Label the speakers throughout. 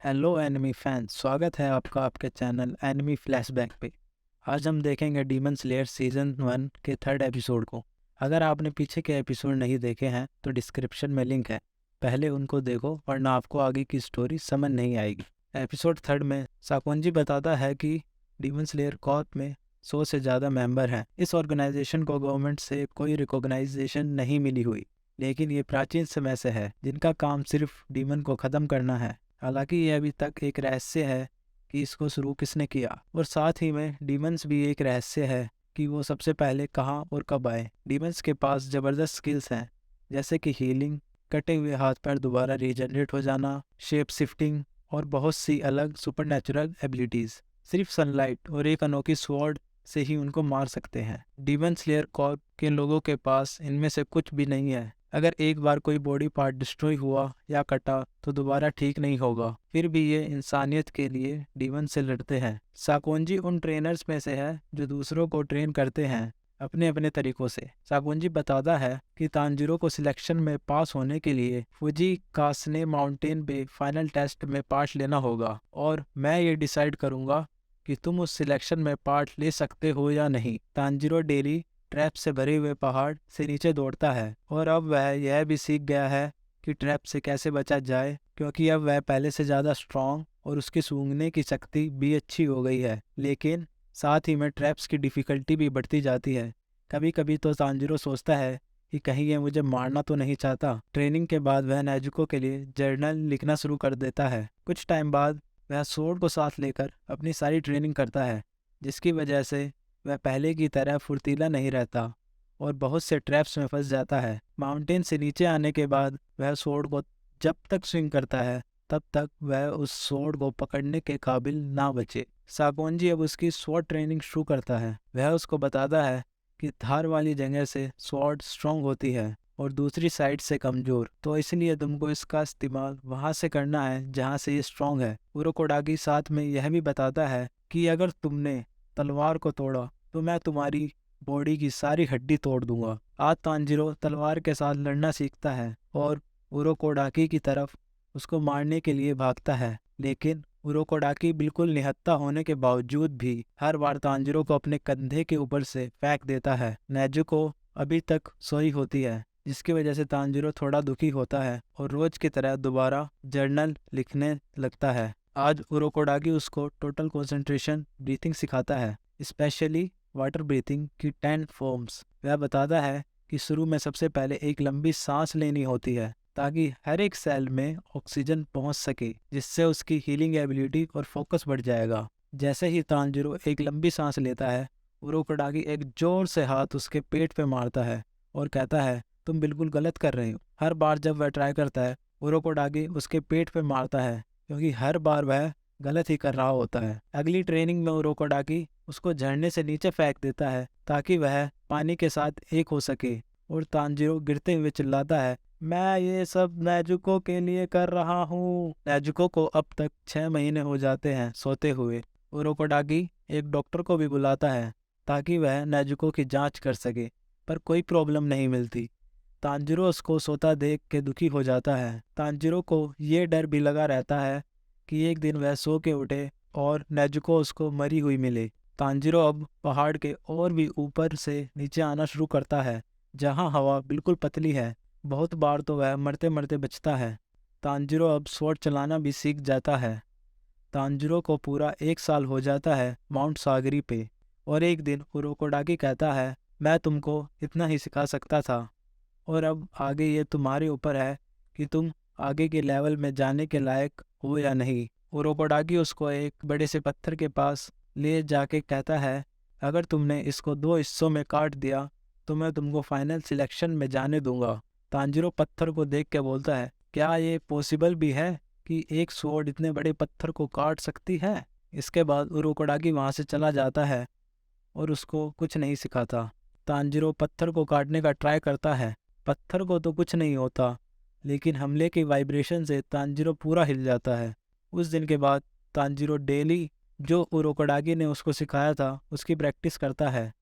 Speaker 1: Hello enemy fans, स्वागत है आपका आपके चैनल एनिमी फ्लैशबैक पे। आज हम देखेंगे डीमन स्लेयर सीजन 1 के थर्ड एपिसोड को। अगर आपने पीछे के एपिसोड नहीं देखे हैं तो डिस्क्रिप्शन में लिंक है, पहले उनको देखो वरना आपको आगे की स्टोरी समझ नहीं आएगी। एपिसोड थर्ड में साकोंजी बताता है कि डीमन स्लेयर कॉर्प में 100 से ज़्यादा मेंबर हैं। इस ऑर्गेनाइजेशन को गवर्नमेंट से कोई रिकॉग्नाइजेशन नहीं मिली हुई, लेकिन ये प्राचीन समय से है, जिनका काम सिर्फ डीमन को ख़त्म करना है। हालांकि ये अभी तक एक रहस्य है कि इसको शुरू किसने किया, और साथ ही में डीमंस भी एक रहस्य है कि वो सबसे पहले कहाँ और कब आए। डीमंस के पास ज़बरदस्त स्किल्स हैं, जैसे कि हीलिंग, कटे हुए हाथ पैर दोबारा रीजनरेट हो जाना, शेप शिफ्टिंग और बहुत सी अलग सुपरनैचुरल एबिलिटीज़। सिर्फ सनलाइट और एक अनोखी स्वॉर्ड से ही उनको मार सकते हैं। डीमन स्लेयर कॉर्प के लोगों के पास इनमें से कुछ भी नहीं है। अगर एक बार कोई बॉडी पार्ट डिस्ट्रॉय हुआ या कटा तो दोबारा ठीक नहीं होगा। फिर भी ये इंसानियत के लिए डीमन से लड़ते हैं। साकोंजी उन ट्रेनर्स में से है जो दूसरों को ट्रेन करते हैं अपने अपने तरीकों से। साकोंजी बताता है कि तांजीरो को सिलेक्शन में पास होने के लिए फुजी कासने माउंटेन पे फाइनल टेस्ट में पार्ट लेना होगा, और मैं ये डिसाइड करूंगा कि तुम उस सिलेक्शन में पार्ट ले सकते हो या नहीं। तांजीरो डेली ट्रैप से भरे हुए पहाड़ से नीचे दौड़ता है, और अब वह यह भी सीख गया है कि ट्रैप से कैसे बचा जाए, क्योंकि अब वह पहले से ज़्यादा स्ट्रॉन्ग और उसकी सूंघने की शक्ति भी अच्छी हो गई है। लेकिन साथ ही में ट्रैप्स की डिफ़िकल्टी भी बढ़ती जाती है। कभी कभी तो तांजीरो सोचता है कि कहीं ये मुझे मारना तो नहीं चाहता। ट्रेनिंग के बाद वह नेजुको के लिए जर्नल लिखना शुरू कर देता है। कुछ टाइम बाद वह सोर्ड को साथ लेकर अपनी सारी ट्रेनिंग करता है, जिसकी वजह से वह पहले की तरह फुर्तीला नहीं रहता और बहुत से ट्रैप्स में फंस जाता है। माउंटेन से नीचे आने के बाद वह सोर्ड को जब तक स्विंग करता है तब तक वह उस सोर्ड को पकड़ने के काबिल ना बचे। साकोंजी अब उसकी स्वॉर्ड ट्रेनिंग शुरू करता है। वह उसको बताता है कि धार वाली जगह से स्वॉर्ड स्ट्रॉन्ग होती है और दूसरी साइड से कमजोर, तो इसलिए तुमको इसका इस्तेमाल वहां से करना है जहां से ये स्ट्रॉन्ग है। उरोकोडाकी साथ में यह भी बताता है कि अगर तुमने तलवार को तोड़ा तो मैं तुम्हारी बॉडी की सारी हड्डी तोड़ दूंगा। आज तांजीरो तलवार के साथ लड़ना सीखता है और उरोकोडाकी की तरफ उसको मारने के लिए भागता है, लेकिन उरोकोडाकी बिल्कुल निहत्था होने के बावजूद भी हर बार तांजीरो को अपने कंधे के ऊपर से फेंक देता है। नेजुको अभी तक सोई होती है, जिसकी वजह से तांजीरो थोड़ा दुखी होता है और रोज की तरह दोबारा जर्नल लिखने लगता है। आज उरोकोडाकी उसको टोटल कंसंट्रेशन ब्रीथिंग सिखाता है, स्पेशली वाटर ब्रीथिंग की 10 फॉर्म्स। वह बताता है कि शुरू में सबसे पहले एक लंबी सांस लेनी होती है ताकि हर एक सेल में ऑक्सीजन पहुंच सके, जिससे उसकी हीलिंग एबिलिटी और फोकस बढ़ जाएगा। जैसे ही तांजीरो एक लंबी सांस लेता है, उरोकोडाकी एक जोर से हाथ उसके पेट पे मारता है और कहता है, तुम बिल्कुल गलत कर रहे हो। हर बार जब वह ट्राई करता है, उरोकोडाकी उसके पेट पे मारता है, क्योंकि हर बार वह गलत ही कर रहा होता है। अगली ट्रेनिंग में उरोकोडाकी उसको झरने से नीचे फेंक देता है ताकि वह पानी के साथ एक हो सके, और तांजीरो गिरते हुए चिल्लाता है, मैं ये सब नेजुको के लिए कर रहा हूँ। नेजुको को अब तक 6 महीने हो जाते हैं सोते हुए। उरोकोडाकी एक डॉक्टर को भी बुलाता है ताकि वह नेजुको की जांच कर सके, पर कोई प्रॉब्लम नहीं मिलती। तांजीरो उसको सोता देख के दुखी हो जाता है। तांजीरो को ये डर भी लगा रहता है कि एक दिन वह सो के उठे और नेजुको उसको मरी हुई मिले। तांजीरो अब पहाड़ के और भी ऊपर से नीचे आना शुरू करता है, जहां हवा बिल्कुल पतली है। बहुत बार तो वह मरते मरते बचता है। तांजीरो अब स्वॉर्ड चलाना भी सीख जाता है। तांजीरो को पूरा 1 साल हो जाता है माउंट सागरी पे, और एक दिन उरोकोडाकी कहता है, मैं तुमको इतना ही सिखा सकता था, और अब आगे ये तुम्हारे ऊपर है कि तुम आगे के लेवल में जाने के लायक हो या नहीं। उरोकोडाकी उसको एक बड़े से पत्थर के पास ले जाके कहता है, अगर तुमने इसको 2 हिस्सों में काट दिया तो मैं तुमको फाइनल सिलेक्शन में जाने दूंगा। तांजीरो पत्थर को देख के बोलता है, क्या ये पॉसिबल भी है कि एक स्वॉर्ड इतने बड़े पत्थर को काट सकती है? इसके बाद उरोकोडाकी वहाँ से चला जाता है और उसको कुछ नहीं सिखाता। तांजीरो पत्थर को काटने का ट्राई करता है। पत्थर को तो कुछ नहीं होता, लेकिन हमले की वाइब्रेशन से तांजीरो पूरा हिल जाता है। उस दिन के बाद तांजीरो डेली जो उरोकोडाकी ने उसको सिखाया था उसकी प्रैक्टिस करता है।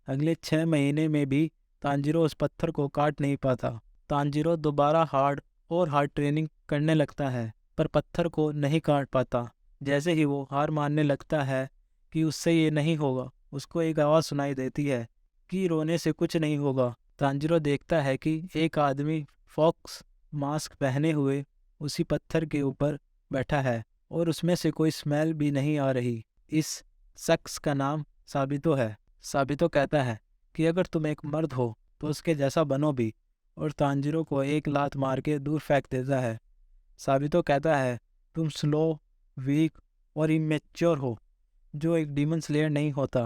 Speaker 1: अगले 6 महीने में भी तांजीरो उस पत्थर को काट नहीं पाता। तांजीरो दोबारा हार्ड और हार्ड ट्रेनिंग करने लगता है, पर पत्थर को नहीं काट पाता। जैसे ही वो हार मानने लगता है कि उससे ये नहीं होगा, उसको एक आवाज़ सुनाई देती है कि रोने से कुछ नहीं होगा। तांजीरो देखता है कि एक आदमी फॉक्स मास्क पहने हुए उसी पत्थर के ऊपर बैठा है और उसमें से कोई स्मेल भी नहीं आ रही। इस शख्स का नाम साबितो है। साबितो कहता है कि अगर तुम एक मर्द हो तो उसके जैसा बनो भी, और तांजीरो को एक लात मार के दूर फेंक देता है। साबितो कहता है, तुम स्लो, वीक और इमेच्योर हो, जो एक डीमन स्लेयर नहीं होता।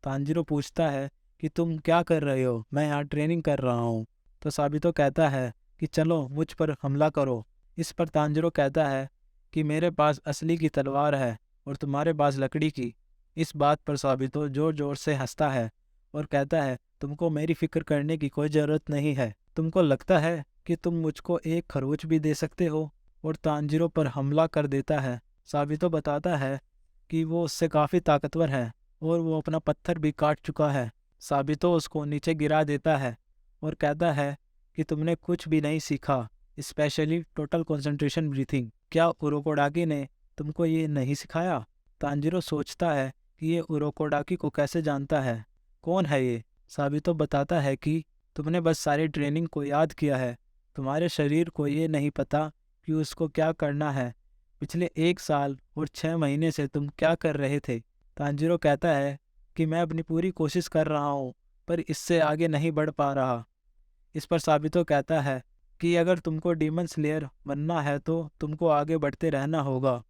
Speaker 1: तांजीरो पूछता है कि तुम क्या कर रहे हो? मैं यहाँ ट्रेनिंग कर रहा हूँ। तो साबितो कहता है कि चलो मुझ पर हमला करो। इस पर तांजीरो कहता है कि मेरे पास असली की तलवार है और तुम्हारे पास लकड़ी की। इस बात पर साबितो जोर जोर से हंसता है और कहता है, तुमको मेरी फिक्र करने की कोई ज़रूरत नहीं है। तुमको लगता है कि तुम मुझको एक खरोच भी दे सकते हो? और तांजीरो पर हमला कर देता है। साबितो बताता है कि वो उससे काफ़ी ताकतवर है और वो अपना पत्थर भी काट चुका है। साबितो उसको नीचे गिरा देता है और कहता है कि तुमने कुछ भी नहीं सीखा, स्पेशली टोटल कंसंट्रेशन ब्रीथिंग। क्या उरोकोडाकी ने तुमको ये नहीं सिखाया? तांजीरो सोचता है कि ये उरोकोडाकी को कैसे जानता है, कौन है ये? साबितो बताता है कि तुमने बस सारी ट्रेनिंग को याद किया है, तुम्हारे शरीर को ये नहीं पता कि उसको क्या करना है। पिछले 1 साल और 6 महीने से तुम क्या कर रहे थे? तांजीरो कहता है कि मैं अपनी पूरी कोशिश कर रहा हूँ, पर इससे आगे नहीं बढ़ पा रहा। इस पर साबितो कहता है कि अगर तुमको डीमन स्लेयर बनना है तो तुमको आगे बढ़ते रहना होगा।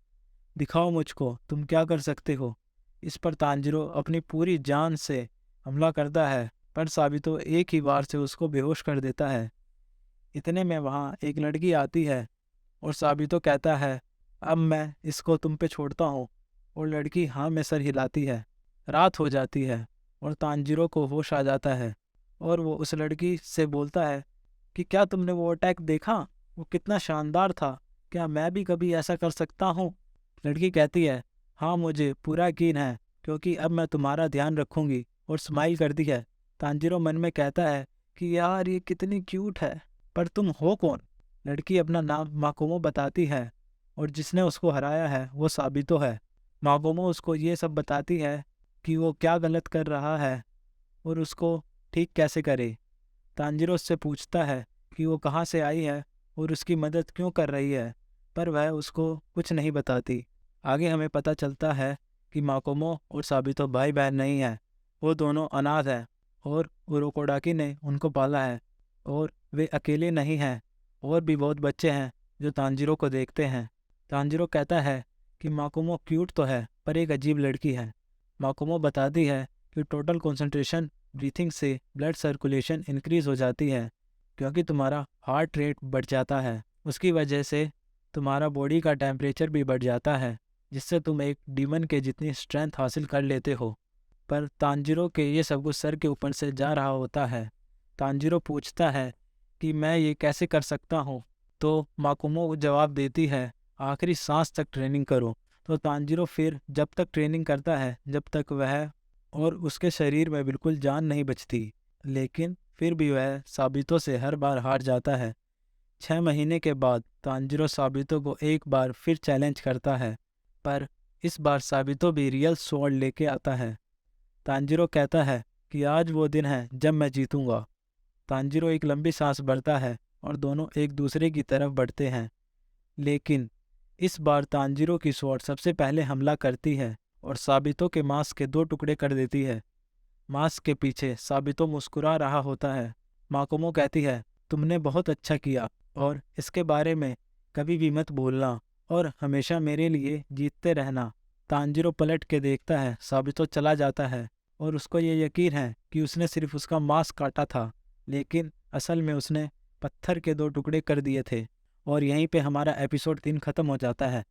Speaker 1: दिखाओ मुझको तुम क्या कर सकते हो। इस पर तांजीरो अपनी पूरी जान से हमला करता है, पर साबितो एक ही बार से उसको बेहोश कर देता है। इतने में वहाँ एक लड़की आती है और साबितो कहता है, अब मैं इसको तुम पे छोड़ता हूँ। और लड़की हाँ में सर हिलाती है। रात हो जाती है और तांजीरो को होश आ जाता है और वो उस लड़की से बोलता है कि क्या तुमने वो अटैक देखा? वो कितना शानदार था। क्या मैं भी कभी ऐसा कर सकता हूँ? लड़की कहती है, हाँ मुझे पूरा यकीन है, क्योंकि अब मैं तुम्हारा ध्यान रखूंगी, और स्माइल करती है। तांजीरो मन में कहता है कि यार ये कितनी क्यूट है, पर तुम हो कौन? लड़की अपना नाम माकोमो बताती है और जिसने उसको हराया है वो साबितो है। माकोमो उसको ये सब बताती है कि वो क्या गलत कर रहा है और उसको ठीक कैसे करे। तांजीरो उससे पूछता है कि वो कहाँ से आई है और उसकी मदद क्यों कर रही है, पर वह उसको कुछ नहीं बताती। आगे हमें पता चलता है कि माकोमो और साबितो भाई बहन नहीं है, वो दोनों अनाथ हैं और उरोकोडाकी ने उनको पाला है, और वे अकेले नहीं हैं, और भी बहुत बच्चे हैं जो तांजीरो को देखते हैं। तांजीरो कहता है कि माकोमो क्यूट तो है, पर एक अजीब लड़की है। माकोमो बताती है कि टोटल कंसंट्रेशन ब्रीथिंग से ब्लड सर्कुलेशन इंक्रीज हो जाती है, क्योंकि तुम्हारा हार्ट रेट बढ़ जाता है। उसकी वजह से तुम्हारा बॉडी का टेम्परेचर भी बढ़ जाता है, जिससे तुम एक डीमन के जितनी स्ट्रेंथ हासिल कर लेते हो। पर तांजीरो के ये सब कुछ सर के ऊपर से जा रहा होता है। तांजीरो पूछता है कि मैं ये कैसे कर सकता हूँ? तो माकुमो जवाब देती है, आखिरी सांस तक ट्रेनिंग करो। तो तांजीरो फिर जब तक ट्रेनिंग करता है जब तक वह और उसके शरीर में बिल्कुल जान नहीं बचती, लेकिन फिर भी वह साबितो से हर बार हार जाता है। 6 महीने के बाद तांजीरो साबितो को एक बार फिर चैलेंज करता है, पर इस बार साबितो भी रियल स्वॉर्ड लेके आता है। तांजीरो कहता है कि आज वो दिन है जब मैं जीतूंगा। तांजीरो एक लंबी सांस भरता है और दोनों एक दूसरे की तरफ बढ़ते हैं, लेकिन इस बार तांजीरो की स्वॉर्ड सबसे पहले हमला करती है और साबितो के मांस के 2 टुकड़े कर देती है। मास्क के पीछे साबितो मुस्कुरा रहा होता है। माकोमो कहती है, तुमने बहुत अच्छा किया और इसके बारे में कभी भी मत भूलना और हमेशा मेरे लिए जीतते रहना। तांजीरो पलट के देखता है, साबितो चला जाता है और उसको ये यकीन है कि उसने सिर्फ उसका मांस काटा था, लेकिन असल में उसने पत्थर के 2 टुकड़े कर दिए थे। और यहीं पे हमारा एपिसोड 3 खत्म हो जाता है।